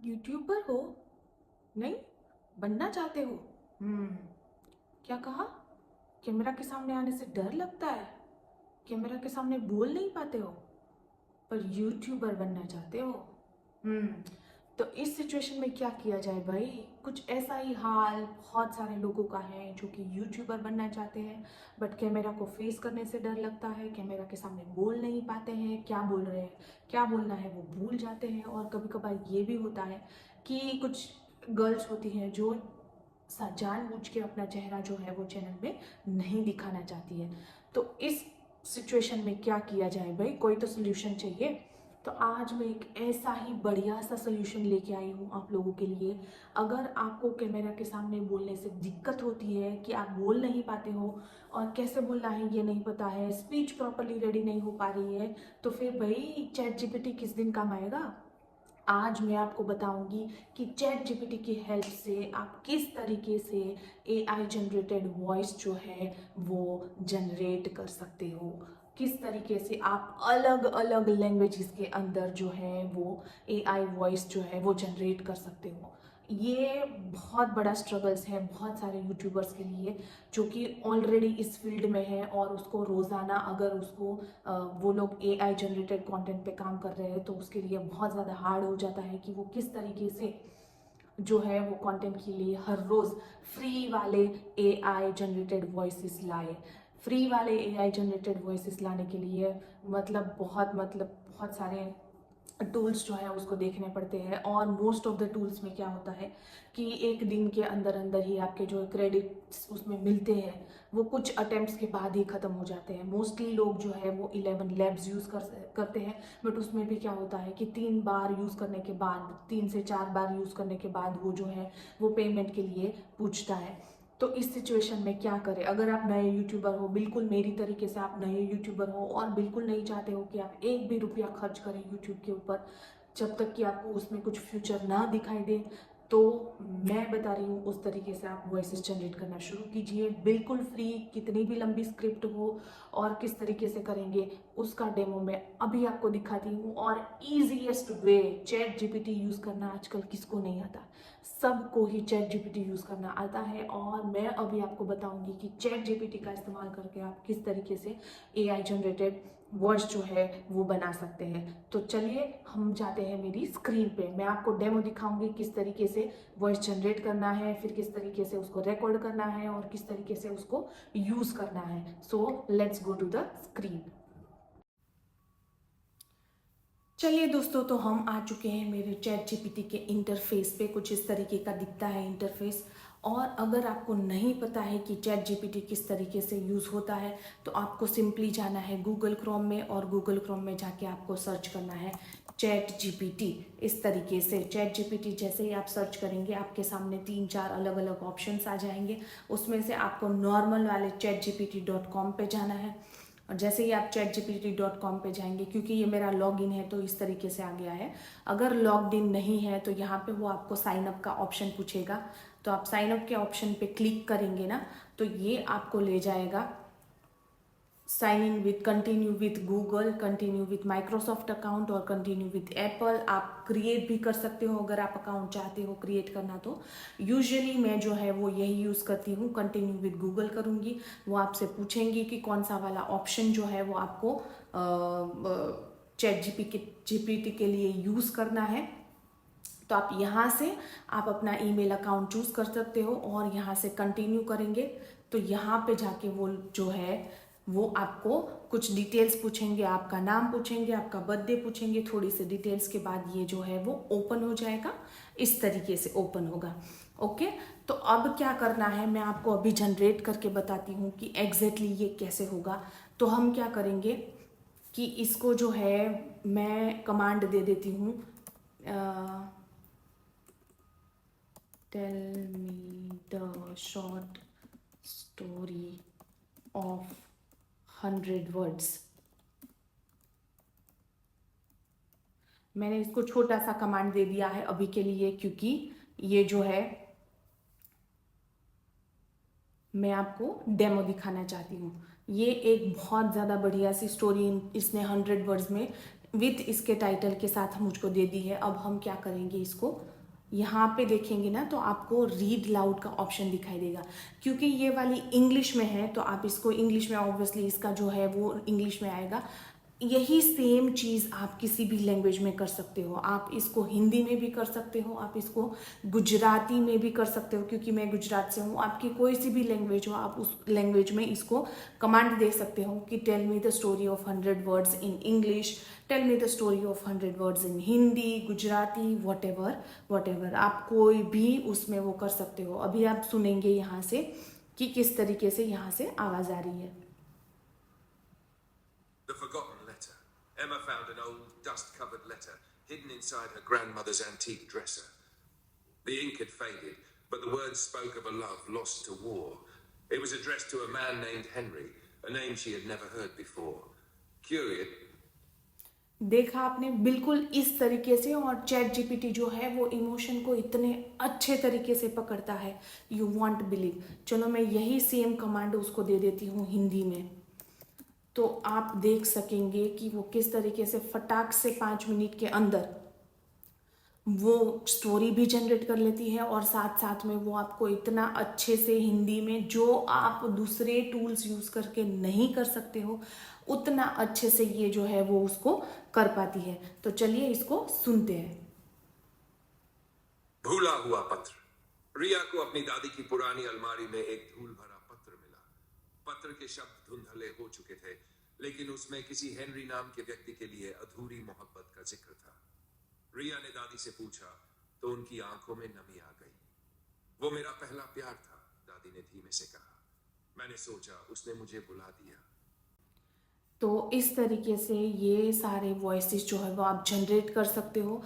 YouTuber हो? नहीं, बनना चाहते हो? हम्म। क्या कहा? कैमरा के सामने आने से डर लगता है? कैमरा के सामने बोल नहीं पाते हो, पर यूट्यूबर बनना चाहते हो? हम्म। तो इस सिचुएशन में क्या किया जाए भाई? कुछ ऐसा ही हाल बहुत सारे लोगों का है जो कि यूट्यूबर बनना चाहते हैं, बट कैमरा को फेस करने से डर लगता है, कैमरा के सामने बोल नहीं पाते हैं, क्या बोल रहे हैं, क्या बोलना है वो भूल जाते हैं। और कभी कभार ये भी होता है कि कुछ गर्ल्स होती हैं जो जानबूझ के अपना चेहरा जो है वो चैनल में नहीं दिखाना चाहती है। तो इस सिचुएशन में क्या किया जाए भाई? कोई तो सोल्यूशन चाहिए। तो आज मैं एक ऐसा ही बढ़िया सा सोल्यूशन लेके आई हूँ आप लोगों के लिए। अगर आपको कैमरा के सामने बोलने से दिक्कत होती है कि आप बोल नहीं पाते हो और कैसे बोलना है ये नहीं पता है, स्पीच प्रॉपरली रेडी नहीं हो पा रही है, तो फिर भाई चैट जीपीटी किस दिन काम आएगा? आज मैं आपको बताऊंगी कि चैट जीपीटी की हेल्प से आप किस तरीके से एआई जनरेटेड वॉइस जो है वो जनरेट कर सकते हो, किस तरीके से आप अलग अलग लैंग्वेजेस के अंदर जो है वो एआई वॉइस जो है वो जनरेट कर सकते हो। ये बहुत बड़ा स्ट्रगल्स है बहुत सारे यूट्यूबर्स के लिए जो कि ऑलरेडी इस फील्ड में है, और उसको रोज़ाना अगर उसको वो लोग एआई जनरेटेड कंटेंट पे काम कर रहे हैं तो उसके लिए बहुत ज़्यादा हार्ड हो जाता है कि वो किस तरीके से जो है वो कंटेंट के लिए हर रोज़ फ्री वाले एआई जनरेटेड वॉइसेस लाए। फ्री वाले एआई जनरेटेड वॉइसेस लाने के लिए बहुत सारे टूल्स जो है उसको देखने पड़ते हैं। और मोस्ट ऑफ द टूल्स में क्या होता है कि एक दिन के अंदर अंदर ही आपके जो क्रेडिट्स उसमें मिलते हैं वो कुछ अटेम्प्ट्स के बाद ही ख़त्म हो जाते हैं। मोस्टली लोग जो है वो 11 लैब्स यूज़ करते हैं, बट उसमें भी क्या होता है कि 3 बार यूज़ करने के बाद, 3 से 4 बार यूज़ करने के बाद वो जो है वो पेमेंट के लिए पूछता है। तो इस सिचुएशन में क्या करें? अगर आप नए यूट्यूबर हो, बिल्कुल मेरी तरीके से आप नए यूट्यूबर हो और बिल्कुल नहीं चाहते हो कि आप एक भी रुपया खर्च करें यूट्यूब के ऊपर जब तक कि आपको उसमें कुछ फ्यूचर ना दिखाई दे, तो मैं बता रही हूँ उस तरीके से आप वॉइसेस जनरेट करना शुरू कीजिए, बिल्कुल फ्री। कितनी भी लंबी स्क्रिप्ट हो और किस तरीके से करेंगे उसका डेमो मैं अभी आपको दिखाती हूँ। और ईजीएस्ट वे, चैट जीपीटी यूज़ करना आजकल किसको नहीं आता? सबको ही चैट जीपीटी यूज़ करना आता है। और मैं अभी आपको बताऊंगी कि चैट जीपीटी का इस्तेमाल करके आप किस तरीके से एआई जनरेटेड वॉइस जो है वो बना सकते हैं। तो चलिए हम जाते हैं मेरी स्क्रीन पे, मैं आपको डेमो दिखाऊंगी किस तरीके से वॉइस जनरेट करना है, फिर किस तरीके से उसको रिकॉर्ड करना है और किस तरीके से उसको यूज़ करना है। So let's go to the screen. चलिए दोस्तों, तो हम आ चुके हैं मेरे चैट जीपीटी के इंटरफेस पे। कुछ इस तरीके का दिखता है इंटरफेस। और अगर आपको नहीं पता है कि चैट जीपीटी किस तरीके से यूज़ होता है तो आपको सिंपली जाना है गूगल क्रोम में, और गूगल क्रोम में जाके आपको सर्च करना है चैट जीपीटी। इस तरीके से चैट जीपीटी जैसे ही आप सर्च करेंगे आपके सामने 3-4 अलग अलग ऑप्शंस आ जाएंगे। उसमें से आपको नॉर्मल वाले chatgpt.com पे जाना है। और जैसे ही आप chatgpt.com पे जाएंगे, क्योंकि ये मेरा लॉगिन है तो इस तरीके से आ गया है। अगर लॉग्ड इन नहीं है तो यहाँ पे वो आपको साइन अप का ऑप्शन पूछेगा, तो आप साइन अप के ऑप्शन पे क्लिक करेंगे ना, तो ये आपको ले जाएगा sign in with, continue with Google, continue with Microsoft account और कंटिन्यू विथ एप्पल। आप क्रिएट भी कर सकते हो अगर आप अकाउंट चाहते हो क्रिएट करना तो। यूजुअली मैं जो है वो यही यूज़ करती हूँ, कंटिन्यू विथ गूगल करूँगी। वो आपसे पूछेंगी कि कौन सा वाला ऑप्शन जो है वो आपको चैट जीपीटी के लिए यूज़ करना है। तो आप यहाँ से आप अपना ईमेल अकाउंट चूज़ कर सकते हो और यहाँ से कंटिन्यू करेंगे तो यहाँ पे जाके वो जो है वो आपको कुछ डिटेल्स पूछेंगे, आपका नाम पूछेंगे, आपका बर्थडे पूछेंगे, थोड़ी सी डिटेल्स के बाद ये जो है वो ओपन हो जाएगा। इस तरीके से ओपन होगा। ओके, तो अब क्या करना है मैं आपको अभी जनरेट करके बताती हूँ कि एग्जैक्टली ये कैसे होगा। तो हम क्या करेंगे कि इसको जो है मैं कमांड दे देती हूँ, tell me the short story of 100 words. मैंने इसको छोटा सा कमांड दे दिया है अभी के लिए, क्योंकि ये जो है मैं आपको डेमो दिखाना चाहती हूँ। ये एक बहुत ज़्यादा बढ़िया सी स्टोरी इसने 100 वर्ड्स में विथ इसके टाइटल के साथ मुझको दे दी है। अब हम क्या करेंगे, इसको यहाँ पे देखेंगे ना तो आपको रीड लाउड का ऑप्शन दिखाई देगा। क्योंकि ये वाली इंग्लिश में है तो आप इसको इंग्लिश में, ऑब्वियसली इसका जो है वो इंग्लिश में आएगा। यही सेम चीज़ आप किसी भी लैंग्वेज में कर सकते हो। आप इसको हिंदी में भी कर सकते हो, आप इसको गुजराती में भी कर सकते हो, क्योंकि मैं गुजरात से हूँ। आपकी कोई सी भी लैंग्वेज हो, आप उस लैंग्वेज में इसको कमांड दे सकते हो कि tell me the story of 100 words in English, tell me the story of 100 words in Hindi, Gujarati, whatever आप कोई भी उसमें वो कर सकते हो। अभी आप सुनेंगे यहाँ से कि किस तरीके से यहाँ से आवाज़ आ रही है। The forgotten letter. Emma found an old, dust-covered letter hidden inside her grandmother's antique dresser. The ink had faded, but the words spoke of a love lost to war. It was addressed to a man named Henry, a name she had never heard before. Curious. देखा आपने, बिल्कुल इस तरीके से। और chat GPT जो है वो इमोशन को इतने अच्छे तरीके से पकड़ता है, यू वॉन्ट बिलीव। चलो मैं यही सेम कमांड उसको दे देती हूँ हिंदी में, तो आप देख सकेंगे कि वो किस तरीके से फटाक से 5 मिनट के अंदर वो स्टोरी भी जनरेट कर लेती है, और साथ साथ में वो आपको इतना अच्छे से हिंदी में, जो आप दूसरे टूल्स यूज़ करके नहीं कर सकते हो, उतना अच्छे से ये जो है वो उसको कर पाती है। तो चलिए इसको सुनते हैं। भूला हुआ पत्र। रिया को अपनी दादी की पुरानी अलमारी में एक धूल भरा पत्र मिला। पत्र के शब्द धुंधले हो चुके थे, लेकिन उसमें किसी हेनरी नाम के व्यक्ति के लिए अधूरी मोहब्बत का जिक्र था। रिया ने दादी से पूछा तो उनकी आंखों में नमी आ गई। वो मेरा पहला प्यार था, दादी ने धीमे से कहा। मैंने सोचा उसने मुझे बुला दिया। तो इस तरीके से ये सारे वॉइसेस जो है वो आप जनरेट कर सकते हो।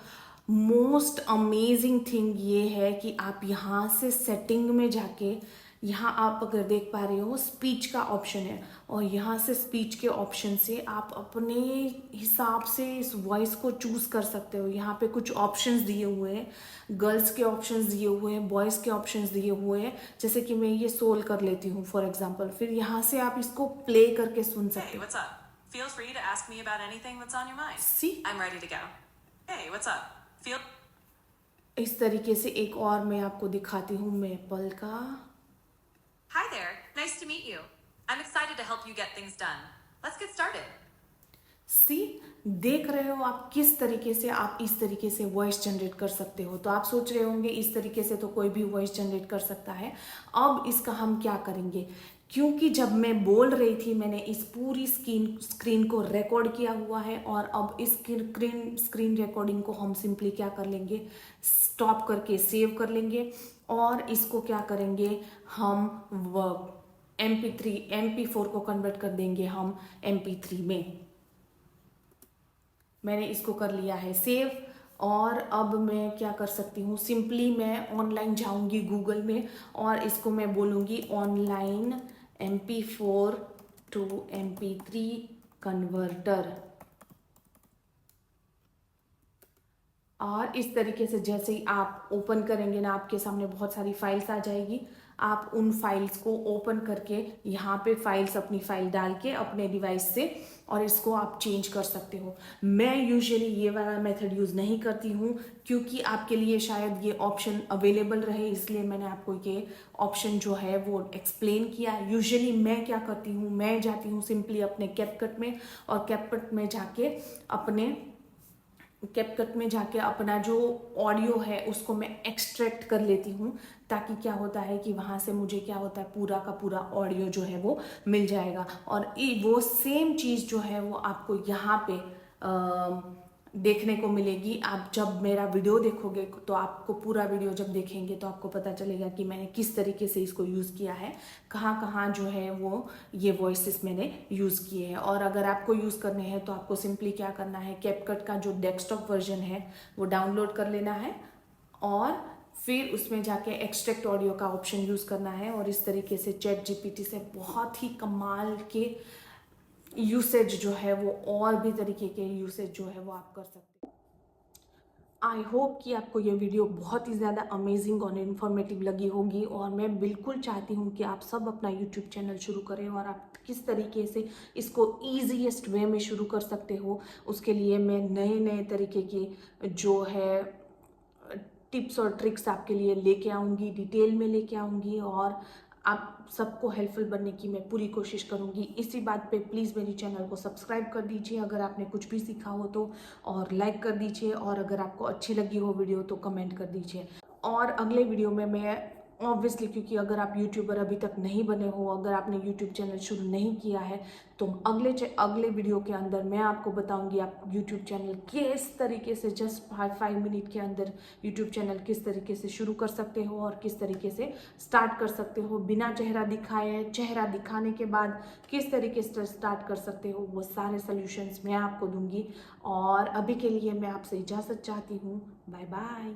मोस्ट अमेजिंग थिंग ये है कि आप यहाँ से सेटिंग में जाके, यहाँ आप अगर देख पा रहे हो स्पीच का ऑप्शन है, और यहाँ से स्पीच के ऑप्शन से आप अपने हिसाब से इस वॉइस को चूज़ कर सकते हो। यहाँ पे कुछ ऑप्शंस दिए हुए हैं, गर्ल्स के ऑप्शंस दिए हुए हैं, बॉयज़ के ऑप्शंस दिए हुए हैं। जैसे कि मैं ये सोल कर लेती हूँ फॉर एग्जाम्पल, फिर यहाँ से आप इसको प्ले करके सुन सकते हो। Hey, what's up? Feel free to ask me about anything that's on your mind. See? I'm ready to go. Hey, what's up? Feel इस तरीके से एक और मैं आपको दिखाती हूँ मेपल का। Hi there. Nice to meet you. I'm excited to help you get things done. Let's get started. सी, देख रहे हो आप किस तरीके से आप इस तरीके से वॉइस जनरेट कर सकते हो। तो आप सोच रहे होंगे इस तरीके से तो कोई भी वॉइस जनरेट कर सकता है। अब इसका हम क्या करेंगे, क्योंकि जब मैं बोल रही थी मैंने इस पूरी स्क्रीन को रिकॉर्ड किया हुआ है, और अब इस स्क्रीन रिकॉर्डिंग को हम सिंपली क्या कर लेंगे, स्टॉप करके सेव कर लेंगे, और इसको क्या करेंगे हम MP4 को कन्वर्ट कर देंगे हम MP3 में। मैंने इसको कर लिया है सेव, और अब मैं क्या कर सकती हूँ, सिंपली मैं ऑनलाइन जाऊंगी गूगल में, और इसको मैं बोलूँगी online MP4 to MP3 converter. और इस तरीके से जैसे ही आप ओपन करेंगे ना, आपके सामने बहुत सारी फाइल्स आ जाएगी। आप उन फाइल्स को ओपन करके यहाँ पे फाइल्स, अपनी फाइल डाल के अपने डिवाइस से, और इसको आप चेंज कर सकते हो। मैं यूजुअली ये वाला मेथड यूज़ नहीं करती हूँ, क्योंकि आपके लिए शायद ये ऑप्शन अवेलेबल रहे, इसलिए मैंने आपको ये ऑप्शन जो है वो एक्सप्लेन किया। यूजुअली मैं क्या करती हूँ, मैं जाती हूँ सिंपली अपने कैपकट में, और कैपकट में जाके अपना जो ऑडियो है उसको मैं एक्सट्रैक्ट कर लेती हूँ, ताकि क्या होता है कि वहाँ से मुझे क्या होता है, पूरा का पूरा ऑडियो जो है वो मिल जाएगा। और वो सेम चीज़ जो है वो आपको यहाँ पे देखने को मिलेगी। आप जब मेरा वीडियो देखोगे तो आपको पूरा वीडियो जब देखेंगे तो आपको पता चलेगा कि मैंने किस तरीके से इसको यूज़ किया है, कहाँ कहाँ जो है वो ये वॉइसेस मैंने यूज़ किए हैं। और अगर आपको यूज़ करने हैं तो आपको सिंपली क्या करना है, कैपकट का जो डेस्कटॉप वर्जन है वो डाउनलोड कर लेना है, और फिर उसमें जाके एक्सट्रैक्ट ऑडियो का ऑप्शन यूज़ करना है, और इस तरीके से चैट जीपीटी से बहुत ही कमाल के यूसेज जो है वो, और भी तरीके के यूसेज जो है वो आप कर सकते हैं। आई होप कि आपको ये वीडियो बहुत ही ज़्यादा अमेजिंग और इन्फॉर्मेटिव लगी होगी, और मैं बिल्कुल चाहती हूँ कि आप सब अपना यूट्यूब चैनल शुरू करें, और आप किस तरीके से इसको ईजीएस्ट वे में शुरू कर सकते हो उसके लिए मैं नए नए तरीके की जो है टिप्स और ट्रिक्स आपके लिए लेके आऊँगी, डिटेल में लेके आऊँगी, और आप सबको हेल्पफुल बनने की मैं पूरी कोशिश करूँगी। इसी बात पे प्लीज़ मेरी चैनल को सब्सक्राइब कर दीजिए अगर आपने कुछ भी सीखा हो तो, और लाइक कर दीजिए, और अगर आपको अच्छी लगी हो वीडियो तो कमेंट कर दीजिए। और अगले वीडियो में मैं ऑब्वियसली, क्योंकि अगर आप यूट्यूबर अभी तक नहीं बने हो, अगर आपने यूट्यूब चैनल शुरू नहीं किया है, तो अगले वीडियो के अंदर मैं आपको बताऊंगी आप यूट्यूब चैनल किस तरीके से जस्ट 5 मिनट के अंदर यूट्यूब चैनल किस तरीके से शुरू कर सकते हो और किस तरीके से स्टार्ट कर सकते हो बिना चेहरा दिखाए। चेहरा दिखाने के बाद किस तरीके से स्टार्ट कर सकते हो, वो सारे सॉल्यूशंस मैं आपको दूंगी। और अभी के लिए मैं आपसे इजाज़त चाहती हूँ। Bye bye.